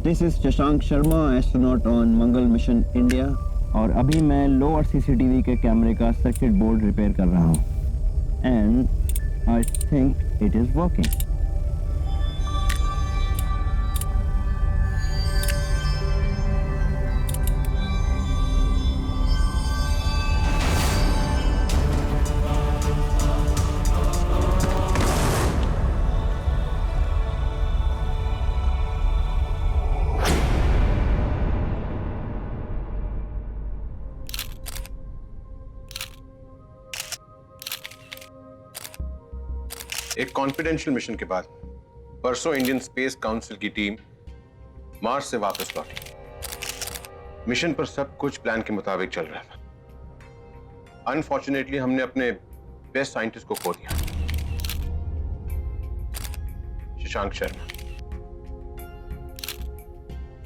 This is Shashank Sharma, astronaut on Mangal mission India. और अभी मैं लोअर सीसीटीवी के कैमरे का सर्किट बोर्ड रिपेयर कर रहा हूँ and I think it is working. एक कॉन्फिडेंशियल मिशन के बाद परसों इंडियन स्पेस काउंसिल की टीम मार्स से वापस लौटी। मिशन पर सब कुछ प्लान के मुताबिक चल रहा था। अनफॉर्चुनेटली हमने अपने बेस्ट साइंटिस्ट को खो दिया, शशांक शर्मा।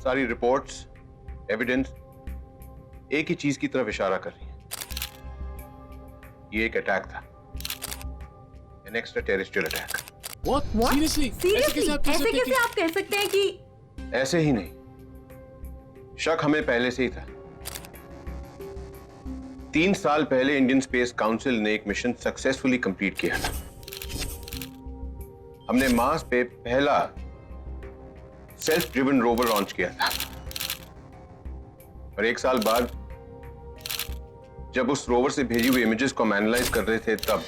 सारी रिपोर्ट्स, एविडेंस एक ही चीज की तरफ इशारा कर रही हैं। ये एक अटैक था, an extraterrestrial attack. What? Seriously? Seriously? ऐसे कैसे आप कह सकते हैं कि? ऐसे ही नहीं, शक हमें पहले से ही था। 3 साल पहले इंडियन स्पेस काउंसिल ने एक मिशन सक्सेसफुली कंप्लीट किया था। हमने मार्स पे पहला सेल्फ ड्रिवन रोवर लॉन्च किया था। और 1 साल बाद जब उस रोवर से भेजी हुई इमेजेस को हम एनालाइज कर रहे थे तब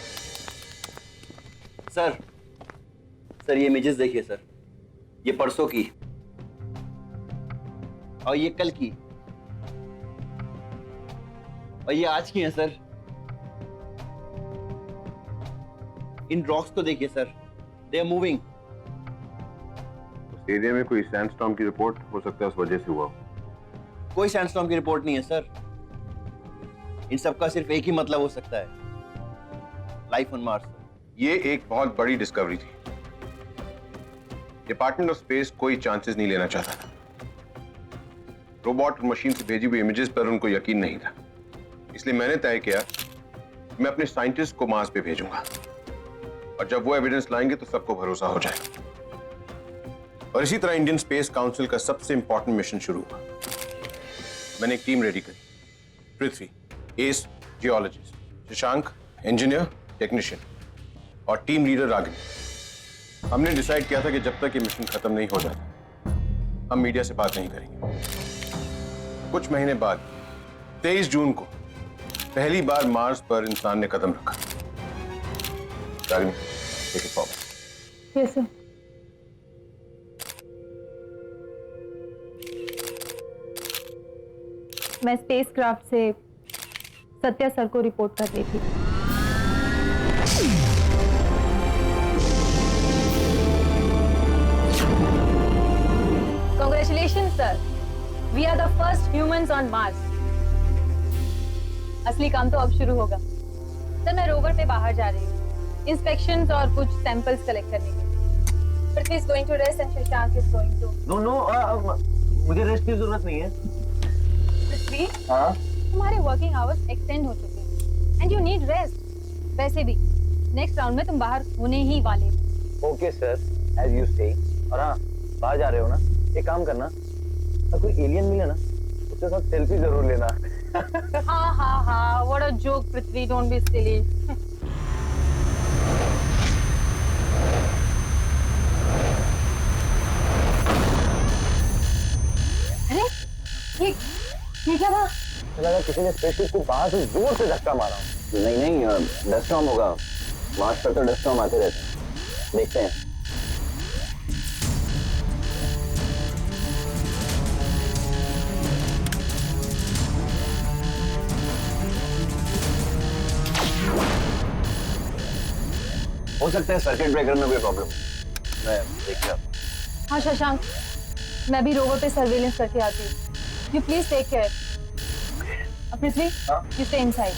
सर ये इमेजेस देखिए सर, ये परसों की और ये कल की और ये आज की है सर। इन रॉक्स को देखिए सर, दे आर मूविंग। उस एरिया में कोई सैंडस्टॉर्म की रिपोर्ट हो सकता है उस वजह से हुआ। कोई सैंडस्टॉर्म की रिपोर्ट नहीं है सर। इन सब का सिर्फ एक ही मतलब हो सकता है, लाइफ ऑन मार्स। ये एक बहुत बड़ी डिस्कवरी थी। डिपार्टमेंट ऑफ स्पेस कोई चांसेस नहीं लेना चाहता था। रोबोट और मशीन से भेजी हुई इमेजेस पर उनको यकीन नहीं था। इसलिए मैंने तय किया कि मैं अपने साइंटिस्ट को मार्स पे भेजूंगा और जब वो एविडेंस लाएंगे तो सबको भरोसा हो जाएगा। और इसी तरह इंडियन स्पेस काउंसिल का सबसे इंपॉर्टेंट मिशन शुरू हुआ। मैंने एक टीम रेडी करी। Prithvi as geologist, Shashank engineer technician और टीम लीडर रागिनी। हमने डिसाइड किया था कि जब तक ये मिशन खत्म नहीं हो जाता हम मीडिया से बात नहीं करेंगे। कुछ महीने बाद 23 जून को पहली बार मार्स पर इंसान ने कदम रखा। Ragini, take it forward. Yes sir. मैं स्पेसक्राफ्ट से सत्या सर को रिपोर्ट कर रही थी। Congratulations, sir. We are the first humans on Mars. असली काम तो अब शुरू होगा। सर मैं रोवर पे बाहर जा रही हूँ इंस्पेक्शंस और कुछ सैंपल्स कलेक्ट करने के लिए। Prithvi is going to rest and Shashank is going to। No, मुझे रेस्ट की जरूरत नहीं है। पृथ्वी, हाँ? तुम्हारे वर्किंग आवर्स एक्सटेंड हो चुके हैं एंड यू नीड रेस्ट। वैसे भी नेक्स्ट राउंड में तुम बाहर होने ही वाले हो। ओके सर, एज यू से। और हाँ, बाहर जा रहे हो ना, एक काम करना, अगर कोई एलियन मिले ना उसके साथ सेल्फी जरूर लेना। हाँ, what a joke, Prithvi, don't be silly। अरे ये क्या था? लगा किसी ने स्पेसशिप को बाहर से जोर से धक्का मारा। नहीं, डस्ट स्टॉर्म होगा। मार्स पर तो डस्ट स्टॉर्म आते रहते हैं, देखते हैं। हो सकता है सर्किट ब्रेकर में कोई प्रॉब्लम। मैं देखता हूँ। हाँ शशांक, मैं भी रोवर पे सर्वेलेंस करके आती हूँ। You please take care. Prithvi, you stay inside.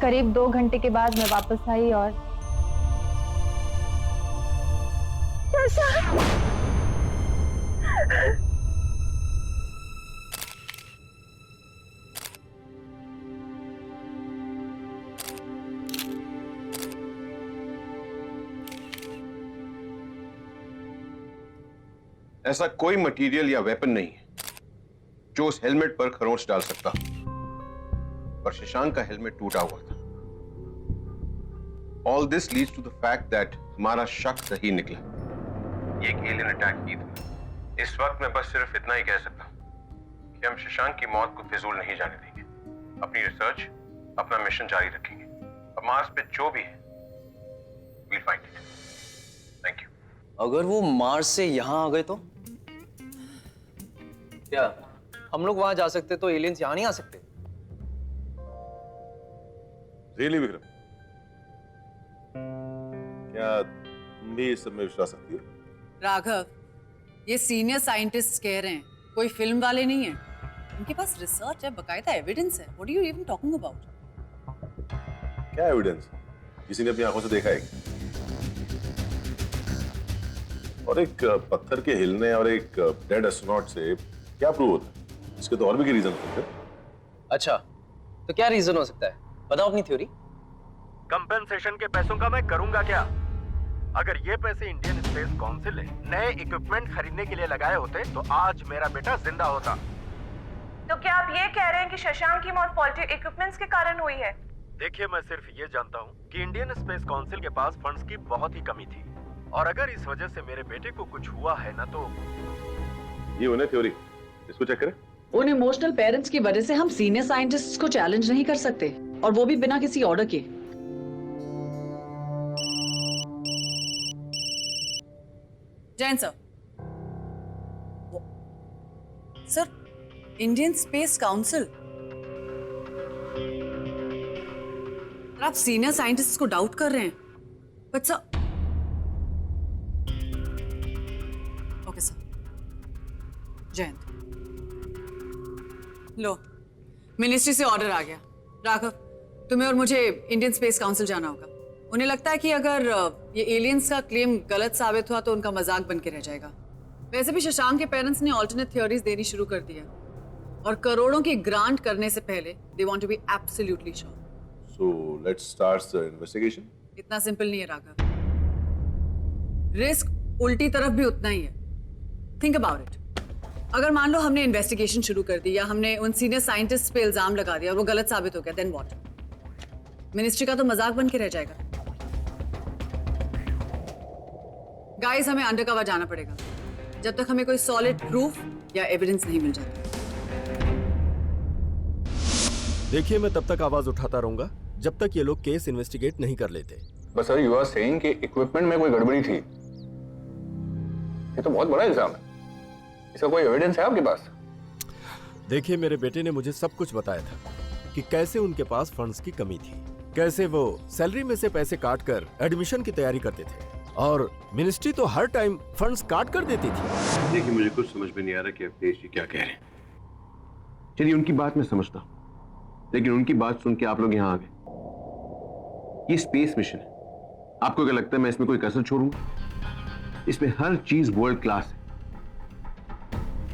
करीब 2 घंटे के बाद मैं वापस आई और ऐसा कोई मटेरियल या वेपन नहीं है जो उस हेलमेट पर खरोंच डाल सकता। पर शशांक का हेलमेट टूटा हुआ था। All this leads to the fact that हमारा शक सही निकला। ये एक एलियन अटैक ही था। इस वक्त मैं बस सिर्फ इतना ही कह सकता हूं कि हम शशांक की मौत को फिजूल नहीं जाने देंगे। अपनी रिसर्च, अपना मिशन जारी रखेंगे। अब मार्स पे जो भी है, we'll find it. Thank you. अगर वो मार्स से यहाँ आ गए तो क्या हम लोग वहां जा सकते तो एलियंस यहाँ नहीं आ सकते? रियली विक्रम, क्या तुम भी इस सब में विश्वास रखती हो? राघव, ये सीनियर साइंटिस्ट कह रहे हैं, कोई फिल्म वाले नहीं है। उनके पास रिसर्च है, बकायदा एविडेंस है। What are you even talking about? क्या एविडेंस? किसी ने अपनी आंखों से देखा है? और एक पत्थर के हिलने और एक डेड एस्ट्रोनॉट से क्या प्रूव होता है? इसके तो और भी रीजन होते हैं। अच्छा, तो क्या रीजन हो सकता है? बताओ अपनी थ्योरी। कंपेंसेशन के पैसों का मैं करूंगा क्या? अगर ये पैसे इंडियन स्पेस काउंसिल ने नए इक्विपमेंट खरीदने के लिए लगाए होते तो आज मेरा बेटा जिंदा होता। तो क्या आप ये कह रहे हैं कि शशांक की मौत फॉल्टी इक्विपमेंट्स के कारण हुई है? देखिए, मैं सिर्फ ये जानता हूँ कि इंडियन स्पेस काउंसिल के पास फंड्स की बहुत ही कमी थी, और अगर इस वजह से मेरे बेटे को कुछ हुआ है ना तो ये होने थ्योरी, इसको चेक करें। उन इमोशनल पेरेंट्स की वजह से हम सीनियर साइंटिस्ट्स को चैलेंज नहीं कर सकते, और वो भी बिना किसी ऑर्डर के। Jain sir, sir, Indian space council, आप सीनियर साइंटिस्ट को डाउट कर रहे हैं? But sir, okay sir. Jayant, low, ministry से ऑर्डर आ गया। राघव, तुम्हें और मुझे इंडियन स्पेस काउंसिल जाना होगा। उन्हें लगता है कि अगर ये एलियंस का क्लेम गलत साबित हुआ तो उनका मजाक बन के रह जाएगा। वैसे भी शशांक के पेरेंट्स ने ऑल्टरनेट थ्योरीज देनी शुरू कर दी है, और करोड़ों की ग्रांट करने से पहले they want to be absolutely sure. So let's start the investigation. इतना सिंपल नहीं है राघव, रिस्क उल्टी तरफ भी उतना ही है। Think about it. अगर मान लो हमने इन्वेस्टिगेशन शुरू कर दी, या हमने उन सीनियर साइंटिस्ट पे इल्जाम लगा दिया और वो गलत साबित हो गया, देन व्हाट? मिनिस्ट्री का तो मजाक बन के रह जाएगा। गाइस, हमें अंडरकवर जाना पड़ेगा जब तक हमें कोई सॉलिड प्रूफ या एविडेंस नहीं मिल जाता। देखिए, मैं तब तक आवाज उठाता रहूंगा जब तक ये लोग केस इन्वेस्टिगेट नहीं कर लेते। बस सर, यू आर सेइंग कि इक्विपमेंट में कोई गड़बड़ी थी। ये तो बहुत बड़ा इल्जाम है। इसका कोई एविडेंस है आपके पास? देखिए, मेरे बेटे ने मुझे सब कुछ बताया था कि कैसे उनके पास फंड्स की कमी थी, कैसे वो सैलरी में से पैसे काट कर एडमिशन की तैयारी करते थे, और मिनिस्ट्री तो हर टाइम फंड्स काट कर देती थी। देखिए, मुझे कुछ समझ में नहीं आ रहा कि अवधेश जी क्या कह रहे हैं। चलिए, उनकी बात मैं समझता हूँ, लेकिन उनकी बात सुन के आप लोग यहाँ आ गए। ये स्पेस मिशन है, आपको क्या लगता है मैं इसमें कोई कसर छोड़ूंगा? इसमें हर चीज वर्ल्ड क्लास है।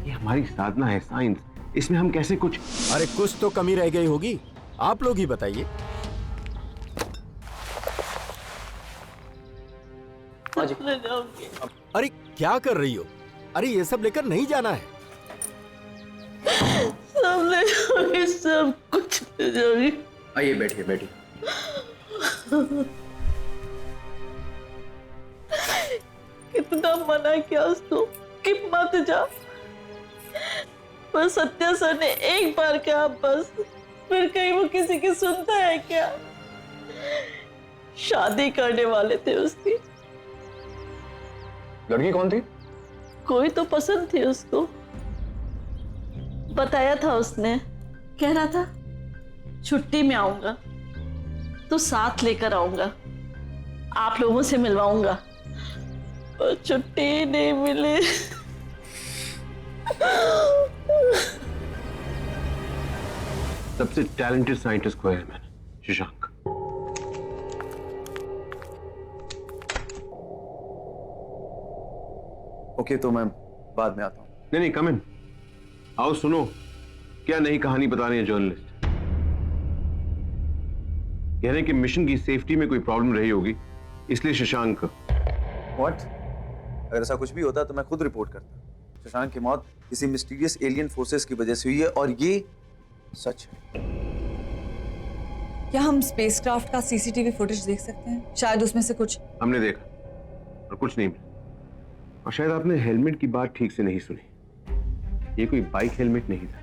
ये हमारी साधना है, साइंस। इसमें हम कैसे कुछ... अरे कुछ तो कमी रह गई होगी, आप लोग ही बताइए। अरे क्या कर रही हो? अरे ये सब लेकर नहीं जाना है। सब कुछ ले जाओगी। आइए, बैठिए बैठिए। कितना मना किया उसको कि मत जा, पर सत्या सर ने एक बार कहा बस, फिर कहीं वो किसी की सुनता है क्या? शादी करने वाले थे उसकी। लड़की कौन थी? कोई तो पसंद थी उसको, बताया था उसने। कह रहा था छुट्टी में आऊंगा तो साथ लेकर आऊंगा, आप लोगों से मिलवाऊंगा, पर छुट्टी नहीं मिली। सबसे टैलेंटेड साइंटिस्ट को है मैंने, शशांक। ओके, तो मैं बाद में आता हूँ। नहीं, कम इन। आओ, सुनो क्या नई कहानी बता रहे हैं जर्नलिस्ट। कह रहे हैं कि मिशन की सेफ्टी में कोई प्रॉब्लम रही होगी, इसलिए शशांक... व्हाट? अगर ऐसा कुछ भी होता तो मैं खुद रिपोर्ट करता। शशांक की मौत किसी मिस्टीरियस एलियन फोर्सेस की वजह से हुई है और ये सच है। क्या हम स्पेसक्राफ्ट का सीसीटीवी फुटेज देख सकते हैं? शायद उसमें से कुछ। हमने देखा और कुछ नहीं मिला। और शायद आपने हेलमेट की बात ठीक से नहीं सुनी। ये कोई बाइक हेलमेट नहीं था।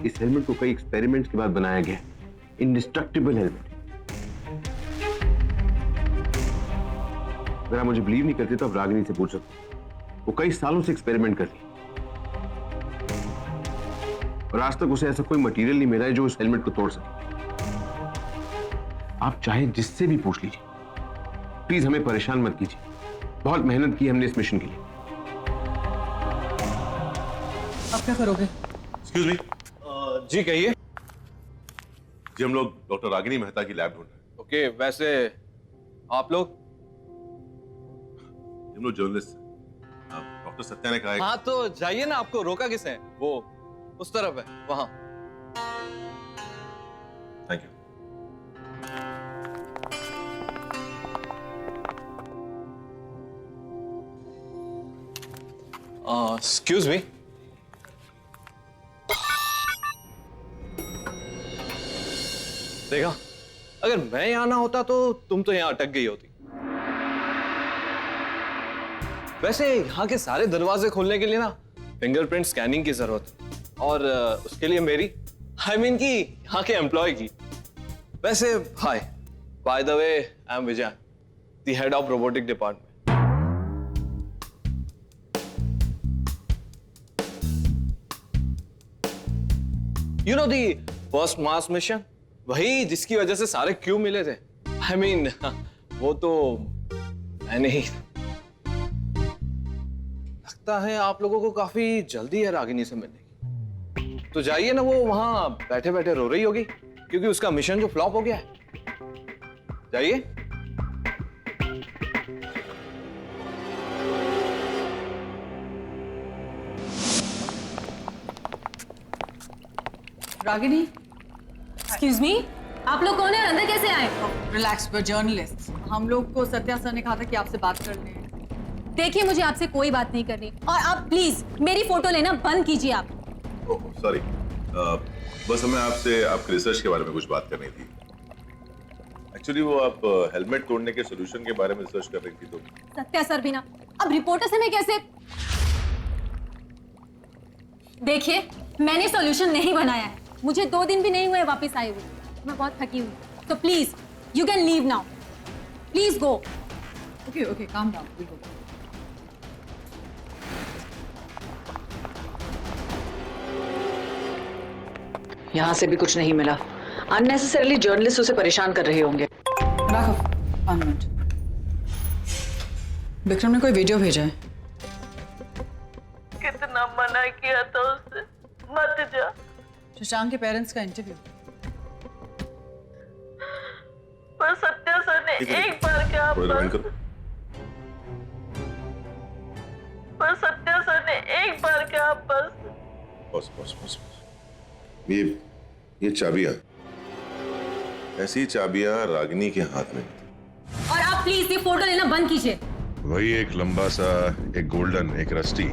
इस हेलमेट को कई एक्सपेरिमेंट्स के बाद बनाया गया। Indestructible helmet. अगर आप मुझे बिलीव नहीं करते तो आप रागिनी से पूछ सकते। वो कई सालों से एक्सपेरिमेंट कर रही और आज तक उसे ऐसा कोई मटेरियल नहीं मिला है जो उस हेलमेट को तोड़ सके। आप चाहे जिससे भी पूछ लीजिए, प्लीज हमें परेशान मत कीजिए। बहुत मेहनत की हमने इस मिशन के लिए। अब क्या करोगे? Excuse me. जी कहिए। जी हम लोग डॉक्टर रागिनी मेहता की लैब ढूंढ रहे हैं। ओके, वैसे आप लोग? हम लोग जर्नलिस्ट हैं। डॉक्टर सत्या ने कहा है हाँ तो जाइए ना, आपको रोका किसने? वो उस तरफ है, वहां। Thank you. Excuse me. देखा, अगर मैं यहां ना होता तो तुम तो यहां अटक गई होती। वैसे यहाँ के सारे दरवाजे खोलने के लिए ना फिंगरप्रिंट स्कैनिंग की जरूरत है और उसके लिए मेरी की यहाँ के एम्प्लॉय की। वैसे hi, by the way I am Vijay, the head of robotic department. You know the first Mars mission, वही जिसकी वजह से सारे क्यों मिले थे। वो तो मैंने ही। लगता है आप लोगों को काफी जल्दी है रागिनी से मिलने की। तो जाइए ना, वो वहां बैठे बैठे रो रही होगी क्योंकि उसका मिशन जो फ्लॉप हो गया है। जाइए। रागिनी, एक्सक्यूज मी, आप लोग कौन है? अंदर कैसे आए? रिलैक्स, वे जर्नलिस्ट। हम लोग को सत्या सर ने कहा था कि आपसे बात करनी है। देखिए, मुझे आपसे कोई बात नहीं करनी और आप प्लीज मेरी फोटो लेना बंद कीजिए। आप सॉरी, बस हमें आपसे आपके रिसर्च के बारे में कुछ बात करनी थी। एक्चुअली वो आप हेलमेट तोड़ने के सॉल्यूशन के बारे में रिसर्च कर रही थी। तो सत्या सर भी ना, अब रिपोर्टर से मैं कैसे? देखिए, मैंने सॉल्यूशन नहीं बनाया है। मुझे 2 दिन भी नहीं हुए वापस आए हुए। मैं बहुत थकी हुई, तो please you can leave now. Please go. Okay okay, calm down. यहाँ से भी कुछ नहीं मिला। अननेसेसरीली जर्नलिस्ट उसे परेशान कर रहे होंगे। राघव, 1 मिनट। विक्रम ने कोई वीडियो भेजा है। कितना मना किया था उससे, मत जा। शशांक के पेरेंट्स का इंटरव्यू। पर सत्या सर ने एक बार क्या पर सत्या सर ने एक बार क्या बस ये चाबियां, ऐसी चाबियां रागिनी के हाथ में। और आप प्लीज ये फोटो लेना बंद कीजिए। वही एक लंबा सा, एक गोल्डन, एक रस्टी,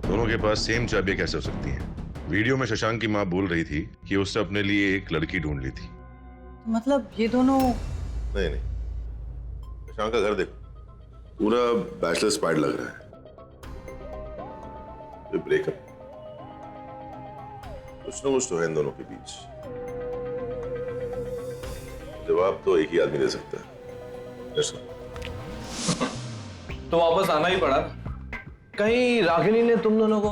दोनों के पास सेम चाबियां कैसे हो सकती हैं? वीडियो में शशांक की माँ बोल रही थी कि उसने अपने लिए एक लड़की ढूंढ ली थी। मतलब ये दोनों? नहीं, शशांक का घर देखो, पूरा बैचलर स्क्वाड लग रहा है। ब्रेकअप, कुछ ना कुछ तो है इन दोनों के बीच। जवाब तो एक ही आदमी दे सकता है। तो वापस आना ही पड़ा। कहीं रागिनी ने तुम दोनों को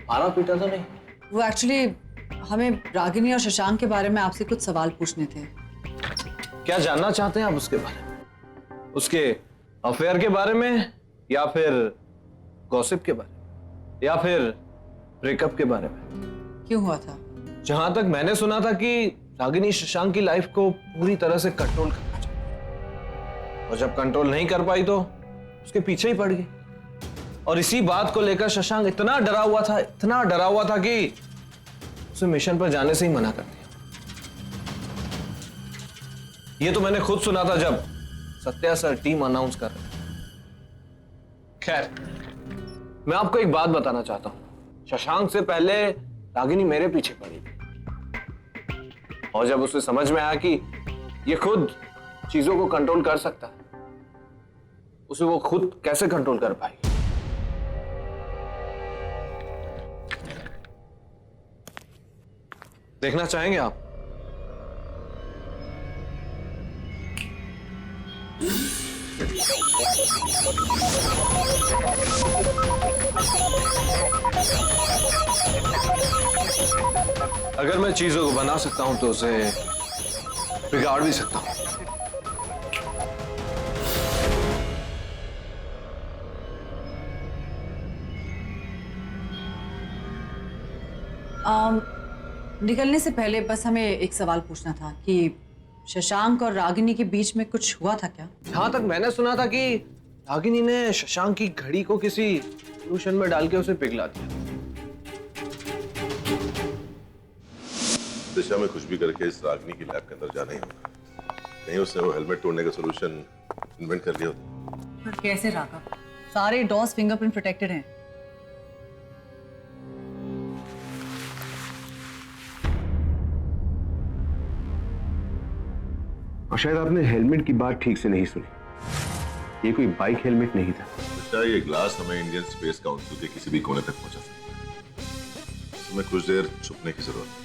मारा पीटा तो नहीं? वो एक्चुअली हमें रागिनी और शशांक के बारे में आपसे कुछ सवाल पूछने थे। क्या जानना चाहते हैं आप उसके बारे में? उसके अफेयर के बारे में, या फिर गॉसिप के बारे में, या फिर ब्रेकअप के बारे में? क्यों हुआ था? जहां तक मैंने सुना था कि रागिनी शशांक की लाइफ को पूरी तरह से कंट्रोल करना चाहती, और जब कंट्रोल नहीं कर पाई तो उसके पीछे ही पड़ गई। और इसी बात को लेकर शशांक इतना डरा हुआ था कि उसे मिशन पर जाने से ही मना कर दिया। ये तो मैंने खुद सुना था जब सत्या सर टीम अनाउंस कर रहे थे। खैर, मैं आपको एक बात बताना चाहता हूं, शशांक से पहले रागिनी मेरे पीछे पड़ी और जब उसे समझ में आया कि ये खुद चीजों को कंट्रोल कर सकता है, उसे वो खुद कैसे कंट्रोल कर पाएगी? देखना चाहेंगे आप? अगर मैं चीजों को बना सकता हूं तो उसे बिगाड़ भी सकता हूं। निकलने से पहले बस हमें एक सवाल पूछना था कि शशांक और रागिनी के बीच में कुछ हुआ था क्या? जहां तक मैंने सुना था कि रागिनी ने शशांक की घड़ी को किसी सोल्यूशन में डाल के उसे पिघला दिया। दिशा में कुछ भी करके इस रागिनी की लैब के अंदर जाना ही होगा, नहीं उसने वो हेलमेट तोड़ने का सोल्यूशन इन्वेंट कर लिया होता। पर कैसे राघव? सारे डॉस फिंगरप्रिंट प्रोटेक्टेड हैं। और शायद आपने हेलमेट की बात ठीक से नहीं सुनी। ये कोई बाइक हेलमेट नहीं था। अच्छा, ये ग्लास हमें इंडियन स्पेस काउंसिल के किसी भी कोने तक पहुंचा सकता है। इसमें कुछ देर छुपने की जरूरत है।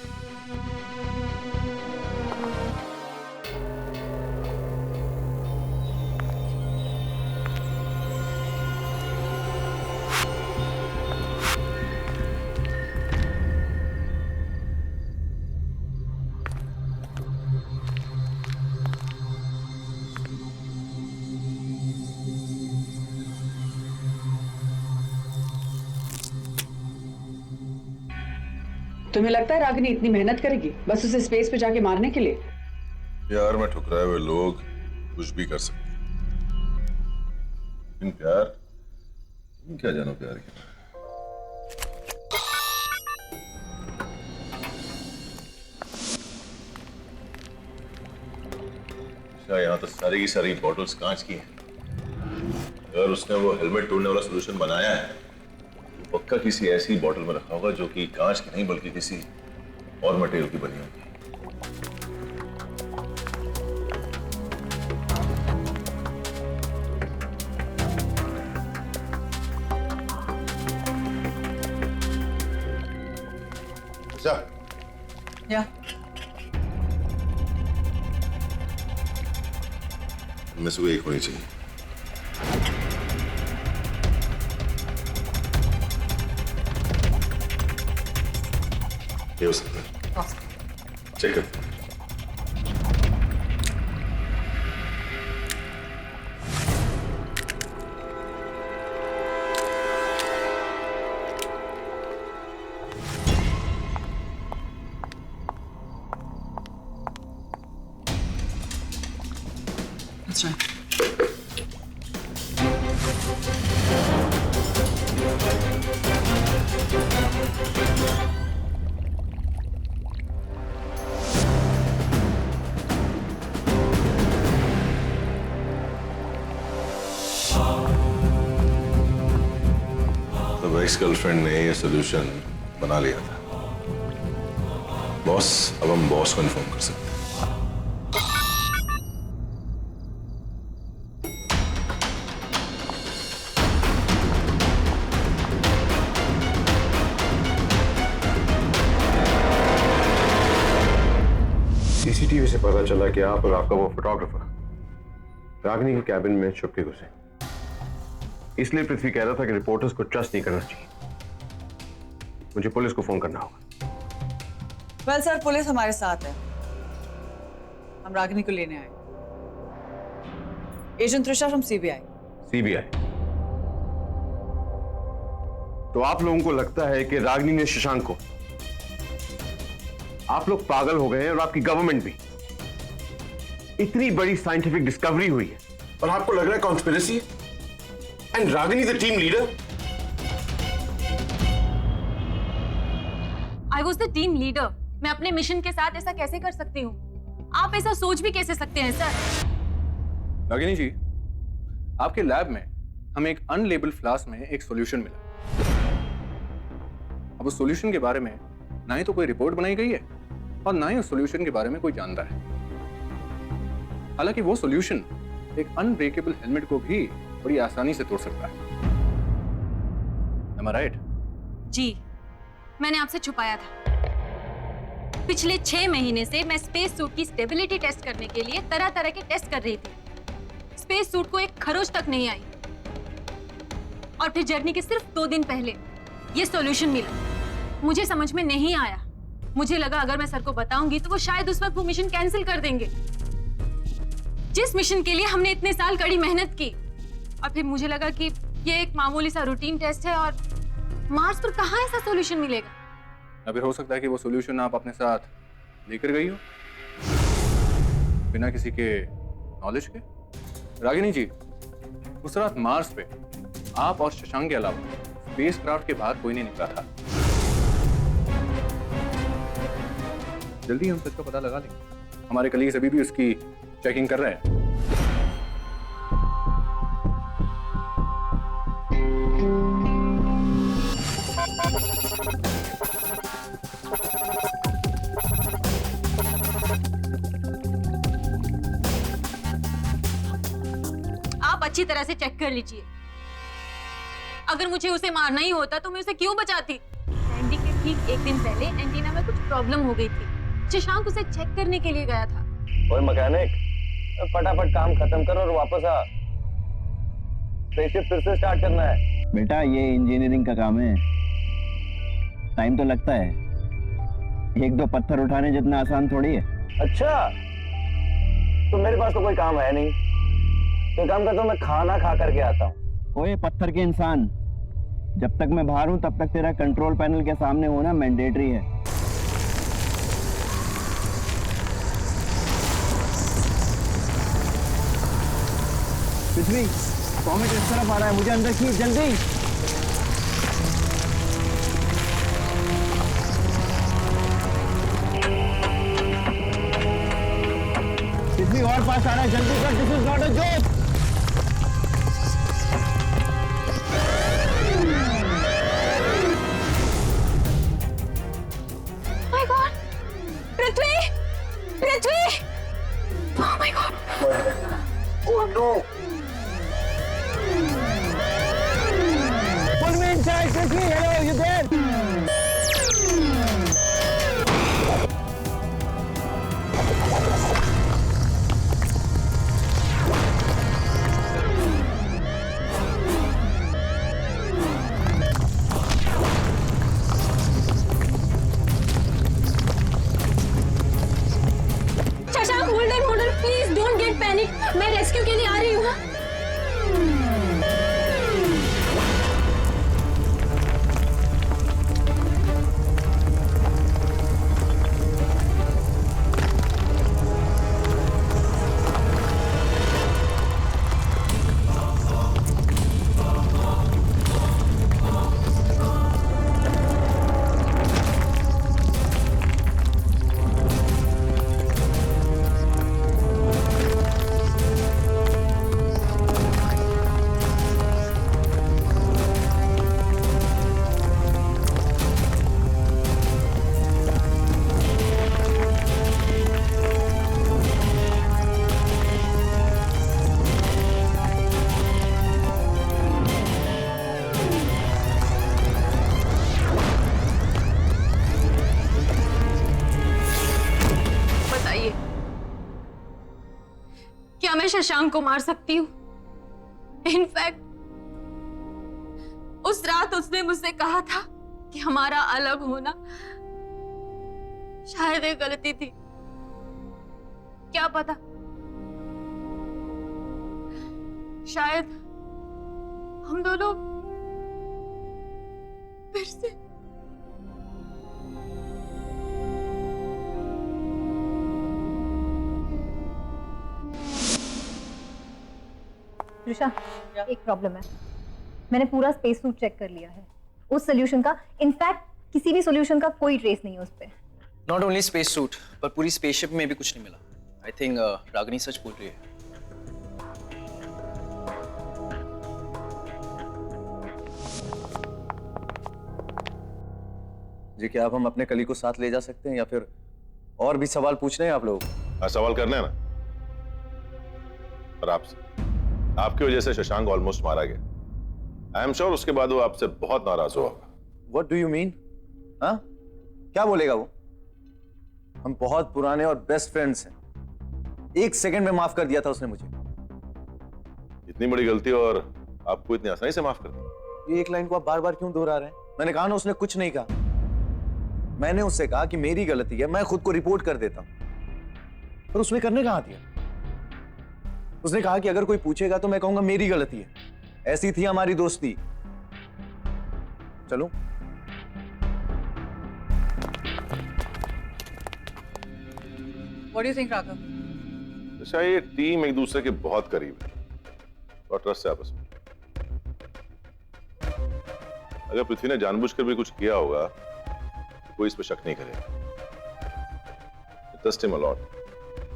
तुम्हें लगता है रागिनी इतनी मेहनत करेगी बस उसे स्पेस पे जाके मारने के लिए? प्यार में ठुकराए हुए लोग कुछ भी कर सकते हैं, लेकिन प्यार, तुम क्या जानो प्यार के? अच्छा, यहाँ तो सारी की सारी बॉटल्स कांच की हैं। अगर उसने वो हेलमेट तोड़ने वाला सोल्यूशन बनाया है तो पक्का किसी ऐसी बॉटल में रखा होगा जो कि कांच की नहीं बल्कि किसी और मटेरियल की बनी होगी। या इनमें से कोई एक होनी चाहिए। ये हो सकता है। चेक कर। That's right. तो एक्स गर्लफ्रेंड ने ये सोल्यूशन बना लिया था। बॉस, अब हम बॉस को इन्फॉर्म कर सकते हैं। सीसीटीवी से पता चला कि आप और आपका वो फोटोग्राफर रागिनी के कैबिन में छुप के घुसे। इसलिए पृथ्वी कह रहा था कि रिपोर्टर्स को ट्रस्ट नहीं करना चाहिए। मुझे पुलिस को फोन करना होगा। वेल सर, पुलिस हमारे साथ है। हम रागिनी को लेने आए। Agent Trisha from CBI. CBI? तो आप लोगों को लगता है कि रागिनी ने शशांक को? आप लोग पागल हो गए हैं और आपकी गवर्नमेंट भी। इतनी बड़ी साइंटिफिक डिस्कवरी हुई है और आपको लग रहा है कॉन्स्पिरेसी है? And Ragini the team leader? I was the team leader. मैं अपने मिशन के साथ ऐसा कैसे कर सकती हूँ? आप ऐसा सोच भी कैसे सकते हैं सर? रागिनी जी, आपके लैब में हमें एक अनलेबल फ्लास्क में एक सॉल्यूशन मिला। अब उस सॉल्यूशन के बारे में ना ही तो कोई रिपोर्ट बनाई गई है और ना ही उस सॉल्यूशन के बारे में कोई जानता है। हालांकि वो सॉल्यूशन एक अनब्रेकेबल हेलमेट को भी बड़ी आसानी से तोड़ सकता है। Am I right? जी, मैंने आपसे छुपाया था। पिछले 6 महीने से मैं स्पेस सूट की स्टेबिलिटी टेस्ट करने के लिए तरह तरह के टेस्ट कर रही थी। स्पेस सूट को एक खरोच तक नहीं आई और फिर जर्नी के सिर्फ 2 दिन पहले ये सॉल्यूशन मिला। मुझे समझ में नहीं आया। मुझे लगा अगर मैं सर को बताऊंगी तो वो शायद उस वक्त वो मिशन कैंसिल कर देंगे, जिस मिशन के लिए हमने इतने साल कड़ी मेहनत की। और फिर मुझे लगा कि ये एक मामूली सा रूटीन टेस्ट है और मार्स पर कहाँ ऐसा सॉल्यूशन मिलेगा। या फिर हो सकता है कि वो सॉल्यूशन आप अपने साथ लेकर गई हो बिना किसी के नॉलेज के। रागिनी जी, उस रात मार्स पे आप और शशांक के अलावा स्पेसक्राफ्ट के बाहर कोई नहीं निकला था। जल्दी हम सच का पता लगा लेंगे। हमारे कलीग्स अभी भी उसकी चेकिंग कर रहे हैं। आप अच्छी तरह से चेक कर लीजिए। अगर मुझे उसे मारना ही होता तो मैं उसे क्यों बचाती? सैंडी के ठीक 1 दिन पहले एंटीना में कुछ प्रॉब्लम हो गई थी। शशांक उसे चेक करने के लिए गया था। ओए मैकेनिक, फटाफट काम खत्म कर और वापस आ। स्पेसशिप फिर से स्टार्ट करना है। बेटा, ये इंजीनियरिंग का काम है, टाइम तो लगता है। 1-2 पत्थर उठाने जितना आसान थोड़ी है। अच्छा, तो मेरे पास तो कोई काम है नहीं। तो काम करता हूँ, मैं खाना खा करके आता हूँ। ओए पत्थर के इंसान, जब तक मैं बाहर हूं तब तक तेरा कंट्रोल पैनल के सामने होना मैंडेटरी है। पृथ्वी, कॉमेट इस तरफ आ रहा है, मुझे अंदर खींच जल्दी। पृथ्वी और पास आ रहा है, जल्दी कर। This is not a joke. Oh no! Pull me inside, quickly! Hello, you there? Shashank, hold on, please don't get panic. मैं रेस्क्यू के लिए आ रही हूँ। क्या मैं शशांक को मार सकती हूँ? इनफैक्ट उस रात उसने मुझसे कहा था कि हमारा अलग होना शायद एक गलती थी। क्या पता, शायद हम दोनों फिर से त्रिशा, एक प्रॉब्लम है। मैंने पूरा स्पेस सूट चेक कर लिया है। उस सोल्यूशन का, इनफैक्ट किसी भी सोल्यूशन का कोई ट्रेस नहीं है उस पे। नॉट ओनली स्पेस सूट, पर पूरी स्पेसशिप में भी कुछ नहीं मिला। आई थिंक रागिनी सच बोल रही है। जी क्या अब हम अपने कली को साथ ले जा सकते हैं या फिर और भी सवाल पूछने हैं आप लोगों को? हाँ, सवाल करना है ना। और आपसे, आपकी वजह से शशांक ऑलमोस्ट मारा गया। आई एम श्योर उसके बाद वो आपसे बहुत नाराज हुआ होगा। What do you mean? हाँ? क्या बोलेगा वो? हम बहुत पुराने और बेस्ट फ्रेंड्स हैं। 1 सेकंड में माफ कर दिया था उसने मुझे। इतनी बड़ी गलती और आपको इतनी आसानी से माफ कर दी? ये एक लाइन को आप बार बार क्यों दोहरा रहे हैं? मैंने कहा ना उसने कुछ नहीं कहा। मैंने उससे कहा कि मेरी गलती है, मैं खुद को रिपोर्ट कर देता हूं। पर उसने करने कहाँ दिया? उसने कहा कि अगर कोई पूछेगा तो मैं कहूंगा मेरी गलती है। ऐसी थी हमारी दोस्ती। चलो। What do you think, Raghav? अच्छा, ये टीम एक दूसरे के बहुत करीब है और ट्रस्ट है आपस में। अगर पृथ्वी ने जानबूझकर भी कुछ किया होगा तो कोई इस पर शक नहीं करेगा। ट्रस्ट हिम अ लॉट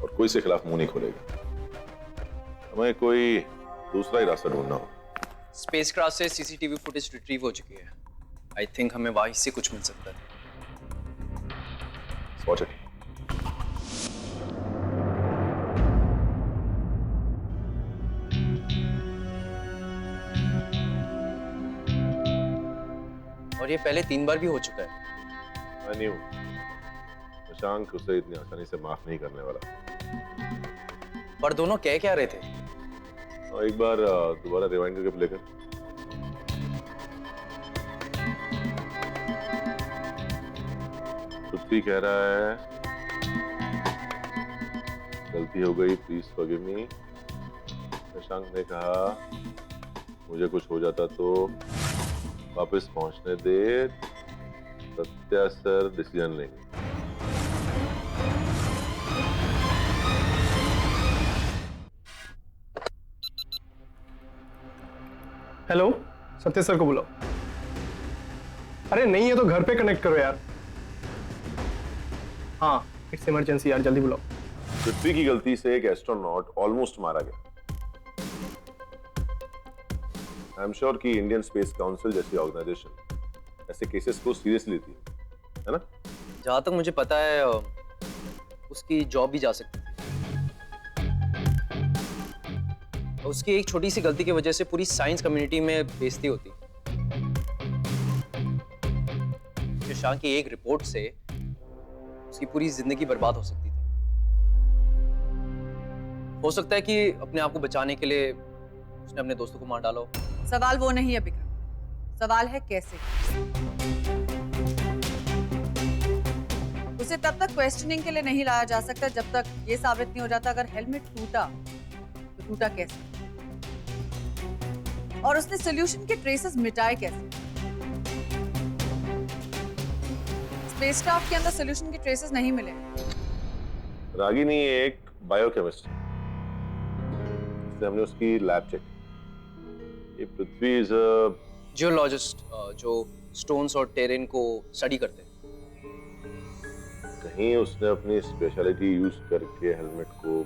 और कोई इसके खिलाफ मुंह नहीं खोलेगा। हमें कोई दूसरा ही रास्ता ढूंढना होगा। स्पेसक्राफ्ट से सीसीटीवी फुटेज रिट्रीव हो चुकी है। आई थिंक हमें वहीं से कुछ मिल सकता है। Watch it. और ये पहले 3 बार भी हो चुका है। मैं नहीं हूं। शशांक उसे इतनी आसानी से माफ नहीं करने वाला। पर दोनों कह क्या रहे थे? और एक बार दोबारा रिवाइंड करके प्ले कर। पृथ्वी कह रहा है गलती हो गई, प्लीज फॉरगिव मी। शशांक ने कहा मुझे कुछ हो जाता तो वापस पहुंचने दे, सत्या सर डिसीजन लेंगे। हेलो, सत्य सर को बुलाओ। अरे नहीं है तो घर पे कनेक्ट करो यार। हाँ, इट्स इमरजेंसी यार, जल्दी बुलाओ। पृथ्वी की गलती से एक एस्ट्रोनॉट ऑलमोस्ट मारा गया। आई एम श्योर कि इंडियन स्पेस काउंसिल जैसी ऑर्गेनाइजेशन ऐसे केसेस को सीरियसली लेती है ना? जहां तक मुझे पता है उसकी जॉब भी जा सकती थी। उसकी एक छोटी सी गलती की वजह से पूरी साइंस कम्युनिटी में बेइज्जती होती। शशांक की एक रिपोर्ट से उसकी पूरी जिंदगी बर्बाद हो सकती थी। हो सकता है कि अपने आप को बचाने के लिए उसने अपने दोस्तों को मार डाला हो। सवाल वो नहीं है विक्रम, सवाल है कैसे। उसे तब तक क्वेश्चनिंग के लिए नहीं लाया जा सकता जब तक ये साबित नहीं हो जाता अगर हेलमेट टूटा तो टूटा कैसे, और उसने सॉल्यूशन के ट्रेसेस मिटाए कैसे। स्पेसक्राफ्ट के अंदर सॉल्यूशन के ट्रेसेस नहीं मिले। रागिनी एक बायोकेमिस्ट, हमने उसकी लैब चेक। ये पृथ्वी इज अ जियोलॉजिस्ट जो स्टोन्स और टेरेन को स्टडी करते हैं। कहीं उसने अपनी स्पेशलिटी यूज करके हेलमेट को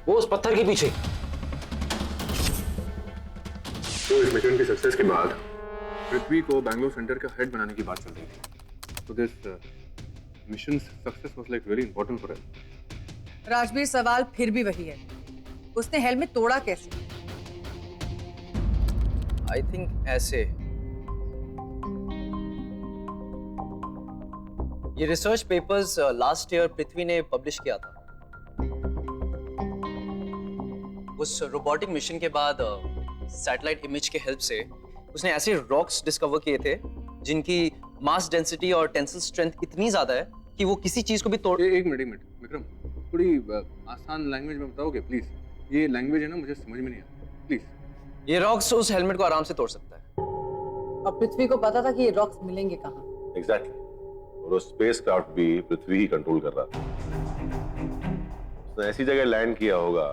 वो उस पत्थर के पीछे। तो इस मिशन की सक्सेस के बाद पृथ्वी को बैंगलोर सेंटर का हेड बनाने की बात चल रही थी। तो this mission success was like very important for him. Rajveer, सवाल फिर भी वही है, उसने हेलमेट तोड़ा कैसे? आई थिंक ऐसे। ये रिसर्च पेपर्स लास्ट ईयर पृथ्वी ने पब्लिश किया था। उस रोबोटिक मिशन के बाद सैटेलाइट इमेज के हेल्प से उसने ऐसे रॉक्स डिस्कवर किए थे जिनकी मास डेंसिटी और टेंसिल स्ट्रेंथ इतनी ज्यादा है कि वो किसी चीज को भी तोड़। एक मिनट विक्रम, थोड़ी आसान लैंग्वेज में बताओगे प्लीज? ये लैंग्वेज है ना, मुझे समझ में नहीं आता, प्लीज। ये रॉक्स उस हेलमेट को आराम से तोड़ सकता है। और पृथ्वी को पता था कि ये रॉक्स मिलेंगे कहाँ। एग्जैक्टली। और वो स्पेसक्राफ्ट भी पृथ्वी ही कंट्रोल कर रहा था। उसने ऐसी जगह लैंड किया होगा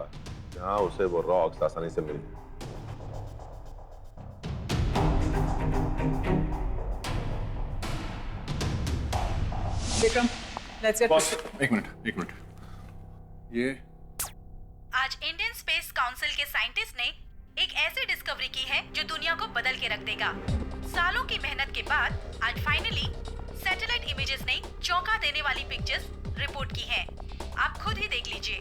जहां उसे वो रॉक्स आसानी से मिल गए। Let's get बॉस एक मिनट ये आज इंडियन स्पेस काउंसिल के साइंटिस्ट ने एक ऐसी डिस्कवरी की है जो दुनिया को बदल के रख देगा। सालों की मेहनत के बाद आज फाइनली सैटेलाइट इमेजेस ने चौंका देने वाली पिक्चर्स रिपोर्ट की हैं। आप खुद ही देख लीजिए।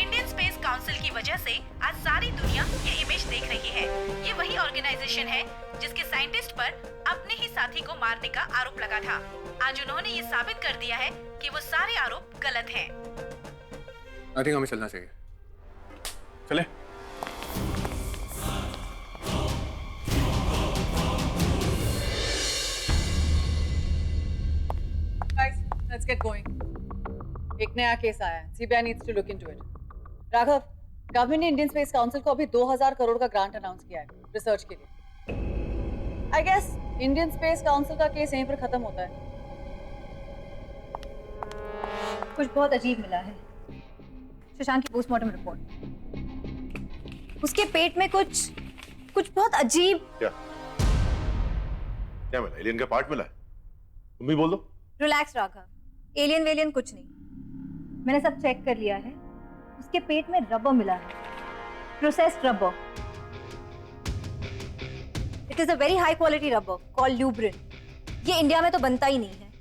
इंडियन स्पेस काउंसिल की वजह से आज सारी दुनिया ये इमेज देख रही है। ये वही ऑर्गेनाइजेशन है जिसके साइंटिस्ट पर अपने ही साथी को मारने का आरोप लगा था। आज उन्होंने ये साबित कर दिया है कि वो सारे आरोप गलत हैं। आई थिंक हमें चलना चाहिए। चले। Guys, let's get going. एक नया केस आया है। CBI needs to look into it. Raghav, government ने इंडियन स्पेस काउंसिल को अभी 2000 करोड़ का ग्रांट अनाउंस किया है रिसर्च के लिए। I guess Indian space council का केस यहीं पर खत्म होता है। कुछ बहुत अजीब मिला है। शशांक की पोस्टमार्टम रिपोर्ट। उसके पेट में कुछ बहुत अजीब। क्या मिला? एलियन का पार्ट मिला है? तुम भी बोल दो। रिलैक्स राघव, एलियन वेलियन कुछ नहीं। मैंने सब चेक कर लिया है। उसके पेट में रबर मिला है, processed rubber. It is a very high quality rubber called lubrin. ये इंडिया में तो बनता ही नहीं है,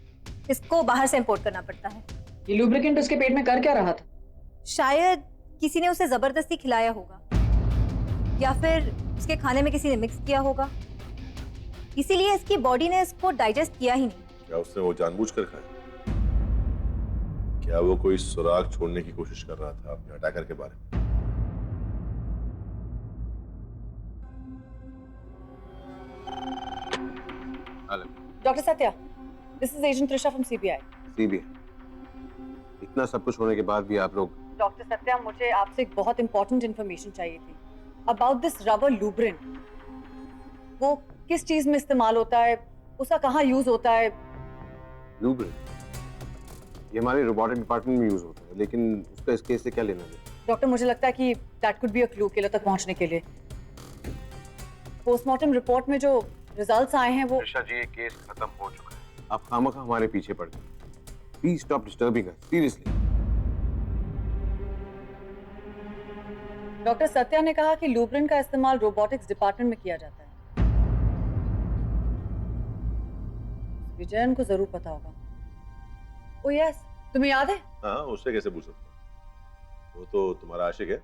इसको बाहर से इंपोर्ट करना पड़ता है। ये लुब्रिकेंट उसके पेट में कर क्या रहा था? शायद किसी ने उसे जबरदस्ती खिलाया होगा या फिर उसके खाने में किसी ने मिक्स किया होगा, इसीलिए इसकी बॉडी ने इसको डाइजेस्ट किया ही नहीं। क्या उसने वो जानबूझकर खाया? क्या वो कोई सुराग छोड़ने की कोशिश कर रहा था अपने अटैकर के बारे में? Doctor Satya, this is agent Trisha from CBI। CBI? इतना सब कुछ होने के बाद भी आप लोग? डॉक्टर सत्या, मुझे आपसे एक बहुत इंपॉर्टेंट इंफॉर्मेशन चाहिए थी अबाउट दिस रबर लुब्रिन। वो किस चीज में इस्तेमाल होता है, उसका कहाँ यूज होता है? लुब्रिन ये हमारे रोबोटिक डिपार्टमेंट में यूज होता है, लेकिन उसका इस केस से क्या लेना देना? डॉक्टर, मुझे लगता है कि that could be a clue killer तक पहुंचने के लिए। पोस्टमार्टम रिपोर्ट में जो रिजल्ट्स आए हैं वो। त्रिशा जी, ये केस खत्म हो चुका है। आप खामखा हमारे पीछे पड़ गए। Please stop disturbing us, seriously. Doctor Satya ने कहा कि लुब्रिन का इस्तेमाल रोबोटिक्स डिपार्टमेंट में किया जाता है। विजयन को जरूर पता होगा। ओह यस, तुम्हें याद है? हाँ, उससे कैसे पूछ सकता हूँ? वो तो तुम्हारा आशिक है।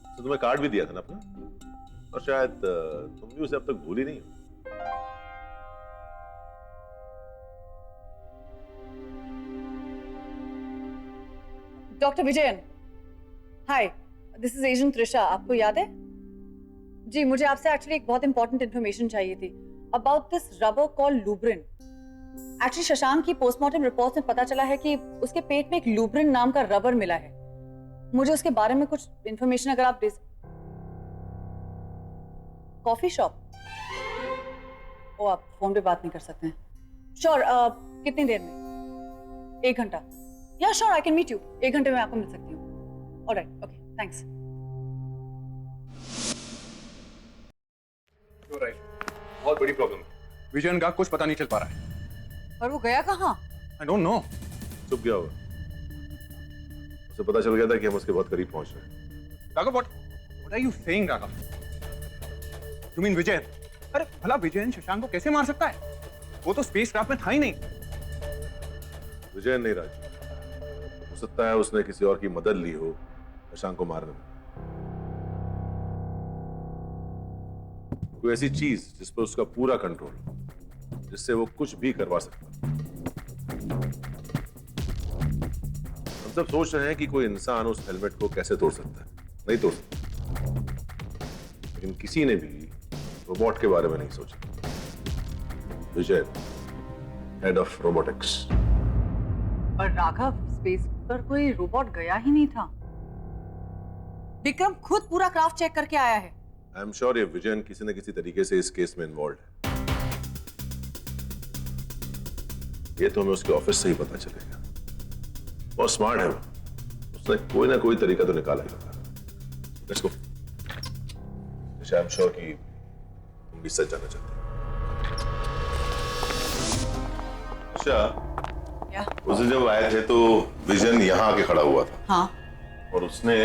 तो तुम्हें कार्ड भी दिया था ना अपना, और शायद तुम भी उसे अब तक भूली नहीं हो। Doctor Vijayan, hi, this is agent Trisha. आपको याद है? जी, मुझे आपसे एक्चुअली एक बहुत इंपॉर्टेंट इन्फॉर्मेशन चाहिए थी about this rubber called lubrin. Actually Shashank की पोस्टमार्टम रिपोर्ट में पता चला है कि उसके पेट में एक लुब्रिन नाम का रबर मिला है। मुझे उसके बारे में कुछ इंफॉर्मेशन अगर आप दे। Coffee shop? ओ, आप फोन पे बात नहीं कर सकते हैं। श्योर, कितनी देर में? 1 घंटा? या sure, I can meet you. 1 घंटे में आपको मिल सकती हूँ। Alright, okay, thanks. बहुत बड़ी प्रॉब्लम। विजयन का कुछ पता नहीं चल पा रहा है। और वो गया कहाँ? I don't know. चुप गया होगा। उसे पता चल गया था कि हम उसके बहुत करीब पहुंच रहे हैं। Raghav, what are you saying, Raghav? You mean Vijayan? अरे भला विजयन शशांक को कैसे मार सकता है? वो तो स्पेसक्राफ्ट में था ही नहीं। विजयन नहीं राजू, हो सकता है उसने किसी और की मदद ली हो शशांक को मारने में। कोई ऐसी चीज जिस पर उसका पूरा कंट्रोल हो, जिससे वो कुछ भी करवा सकता। हम सब सोच रहे हैं कि कोई इंसान उस हेलमेट को कैसे तोड़ सकता है। नहीं तोड़ सकता, लेकिन किसी ने भी रोबोट के बारे में नहीं सोचा। विजय, हेड ऑफ रोबोटिक्स। पर राघव, स्पेस पर कोई रोबोट गया ही नहीं था। विक्रम खुद पूरा क्राफ्ट चेक करके आया है। आई एम श्योर ये विजयन किसी न किसी तरीके से इस केस में इन्वॉल्व है। ये तो हमें उसके ऑफिस से ही पता चलेगा। बहुत स्मार्ट है वो, उसने कोई ना कोई तरीका तो निकाला ही होगा। Let's go. I am sure कि तुम भी सच जाना चाहते हो। अच्छा, उस दिन जब आए थे तो विजन यहाँ आके खड़ा हुआ था। हाँ। और उसने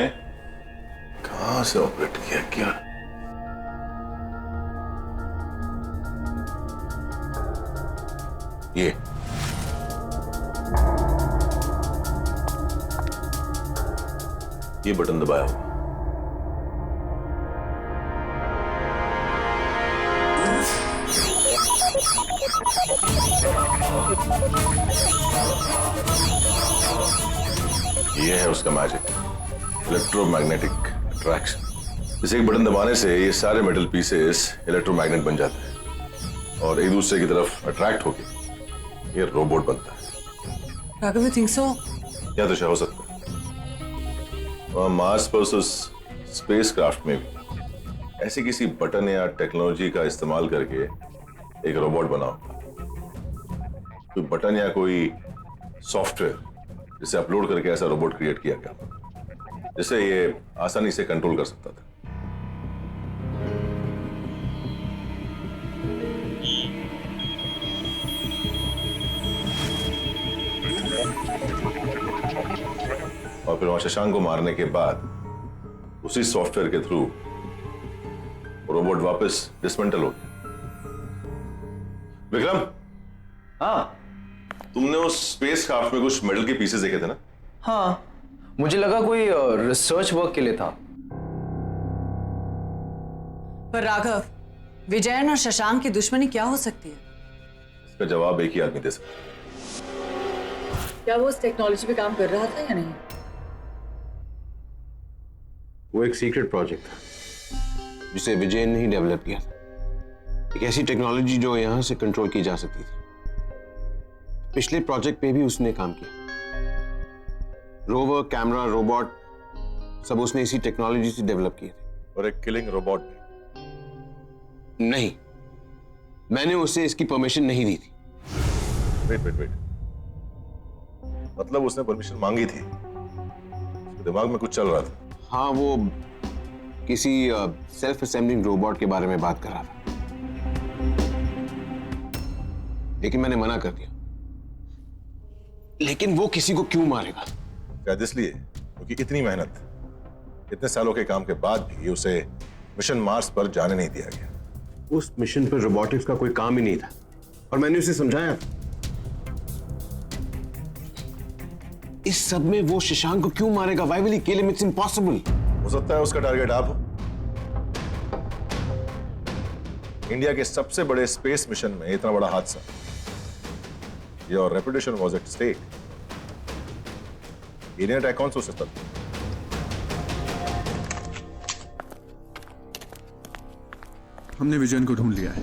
कहां से ऑपरेट किया क्या? ये बटन दबाया होगा। ये है उसका मैजिक, इलेक्ट्रोमैग्नेटिक अट्रैक्शन। इस एक बटन दबाने से ये सारे मेटल पीसेस इलेक्ट्रोमैग्नेट बन जाते हैं और एक दूसरे की तरफ अट्रैक्ट होके ये रोबोट बनता है। Raghav, you think so? या तो हो सकता है। वहाँ मार्स पर उस स्पेस क्राफ्ट में भी ऐसी किसी बटन या टेक्नोलॉजी का इस्तेमाल करके एक रोबोट बनाओ। कोई बटन या कोई सॉफ्टवेयर जिसे अपलोड करके ऐसा रोबोट क्रिएट किया गया जिससे ये आसानी से कंट्रोल कर सकता था। और फिर वहां शशांक को मारने के बाद उसी सॉफ्टवेयर के थ्रू रोबोट वापस डिसमेंटल हो गया। विक्रम, हाँ, तुमने उस स्पेस क्राफ्ट में कुछ मेटल के पीसेस देखे थे ना? हाँ, मुझे लगा कोई रिसर्च वर्क के लिए था। पर राघव, विजयन और शशांक की दुश्मनी क्या हो सकती है? इसका जवाब एक ही आदमी दे सकता। क्या वो उस टेक्नोलॉजी पे काम कर रहा था या नहीं? वो एक सीक्रेट प्रोजेक्ट था जिसे विजय ने ही डेवलप किया था। एक ऐसी टेक्नोलॉजी जो यहां से कंट्रोल की जा सकती थी। पिछले प्रोजेक्ट पे भी उसने काम किया। रोवर, कैमरा, रोबोट सब उसने इसी टेक्नोलॉजी से डेवलप किए थे। और एक किलिंग रोबोट नहीं, मैंने उसे इसकी परमिशन नहीं दी थी। वेट। मतलब उसने परमिशन मांगी थी, उसके दिमाग में कुछ चल रहा था। हाँ, वो किसी सेल्फ असेंबलिंग रोबोट के बारे में बात कर रहा था, लेकिन मैंने मना कर दिया। लेकिन वो किसी को क्यों मारेगा? शायद इसलिए क्योंकि इतनी मेहनत, इतने सालों के काम के बाद भी उसे मिशन मार्स पर जाने नहीं दिया गया। उस मिशन पर रोबोटिक्स का कोई काम ही नहीं था और मैंने उसे समझाया। इस सब में वो शशांक को क्यों मारेगा? Why will he kill him? It's impossible. हो सकता है उसका टारगेट आप हो। इंडिया के सबसे बड़े स्पेस मिशन में इतना बड़ा हादसा, your reputation was at stake. Alien attack कौन सोच सकता था? हमने विजयन को ढूंढ लिया है।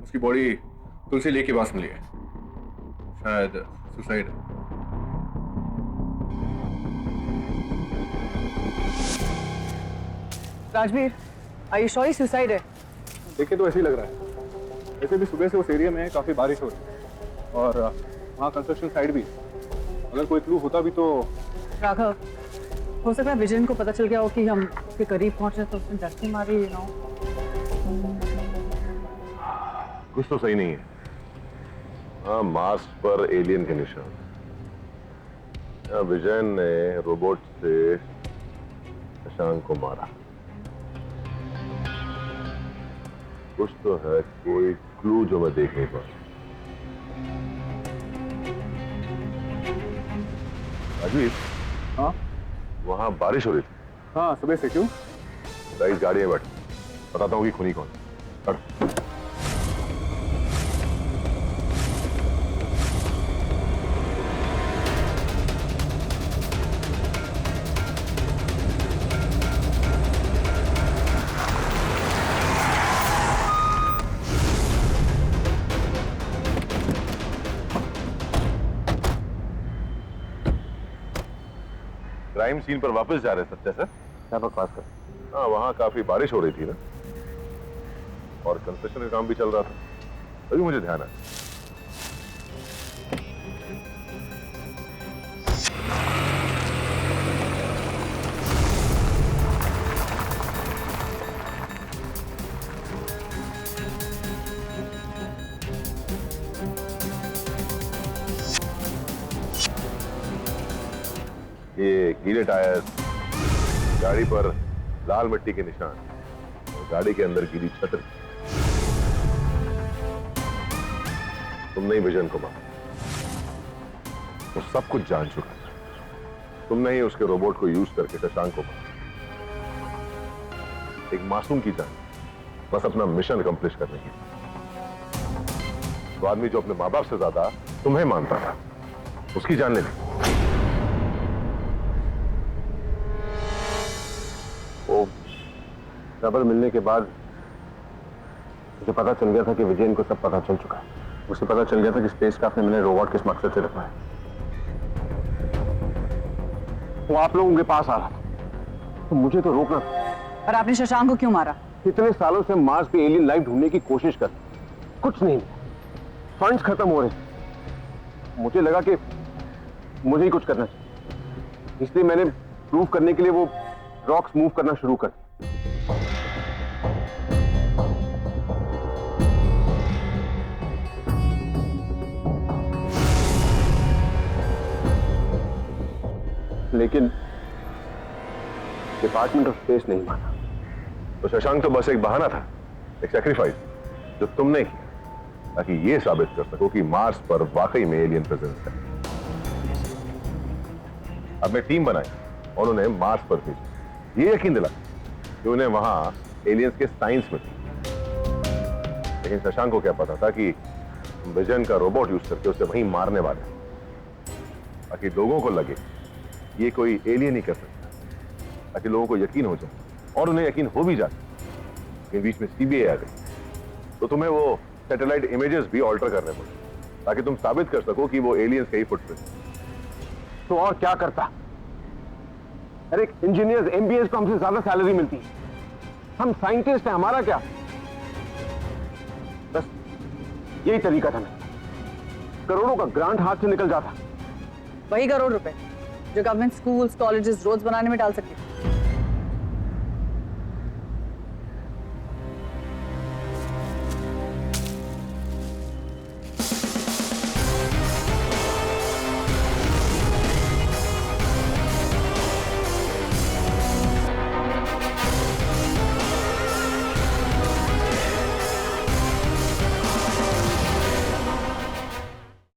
उसकी बॉडी तुलसी लेक के पास मिली है। शायद सुसाइड है। Rajveer, are you sure he suicide है? देखिए तो ऐसे ही लग रहा है। वैसे भी सुबह से उस एरिया में काफी बारिश हो रही है और वहाँ कंस्ट्रक्शन साइट भी। अगर कोई क्लू होता भी तो। राघव, हो सकता है विजयन को पता चल गया हो कि हम उसके करीब पहुंच रहे तो उसने डस्टी मारी, यू नो। कुछ तो सही नहीं है। हाँ, मार्स पर एलियन के निशान। विजयन ने रोबोट से शशांक को मारा। कुछ तो है, कोई क्लू जो मैं देख नहीं पा रहा। अजीब। हाँ, वहां बारिश हो रही थी। हाँ, सुबह से। क्यों? इस गाड़ी में बैठ, बताता हूँ कि खूनी कौन। क्राइम सीन पर वापस जा रहे हैं सत्या सर। क्या बकवास कर? हाँ, वहाँ काफी बारिश हो रही थी ना, और कंस्ट्रक्शन का काम भी चल रहा था, तभी मुझे ध्यान आया। ये गीले टायर, गाड़ी पर लाल मिट्टी के निशान और गाड़ी के अंदर गीली छतरी, तुमने ही विजन को मारा। वो सब कुछ जान चुका था। तुमने ही उसके रोबोट को यूज करके शशांक को मारा। एक मासूम की जान, बस अपना मिशन अकम्प्लिश करने की। तो आदमी जो अपने माँ बाप से ज्यादा तुम्हें मानता था, उसकी जान ले ली। वो खबर मिलने के बाद मुझे पता चल गया था कि विजयन को सब पता चल चुका है। उसे पता चल गया था कि स्पेसक्राफ्ट ने मैंने रोबोट किस मकसद से रखा है। वो आप लोगों के पास आ रहा था, तो मुझे तो रोकना था। पर आपने शशांक को क्यों मारा? इतने सालों से मार्स पे एलियन लाइफ ढूंढने की कोशिश कर, कुछ नहीं, फंड्स खत्म हो रहे। मुझे लगा कि मुझे ही कुछ करना चाहिए, इसलिए मैंने प्रूव करने के लिए वो रॉक्स मूव करना शुरू कर दिया। लेकिन डिपार्टमेंट ऑफ स्पेस नहीं माना। तो शशांक तो बस एक बहाना था, एक सैक्रिफाइस जो तुमने किया ताकि ये साबित कर सको कि मार्स पर वाकई में एलियन प्रेजेंस है। अब मैं टीम बनाई और उन्हें मार्स पर भेजा, ये यकीन दिला कि उन्हें वहां एलियंस के साइंस में थी। लेकिन शशांक को क्या पता था कि विजन का रोबोट यूज करके उसे वहीं मारने वाले, ताकि लोगों को लगे ये कोई एलियन ही कर सकता, ताकि लोगों को यकीन हो जाए और उन्हें यकीन हो भी जाए। लेकिन बीच में सीबीआई आ गई, तो तुम्हें वो सैटेलाइट इमेजेस भी ऑल्टर करने पड़े ताकि तुम साबित कर सको कि वो एलियंस का ही फुटप्रिंट। तो और क्या करता? अरे इंजीनियर्स, एमबीएस को हमसे ज्यादा सैलरी मिलती है, हम साइंटिस्ट हैं, हमारा क्या? बस यही तरीका था मेरा। करोड़ों का ग्रांट हाथ से निकल जाता। वही करोड़ रुपए जो गवर्नमेंट स्कूल्स, कॉलेजेस, रोड्स बनाने में डाल सकती है।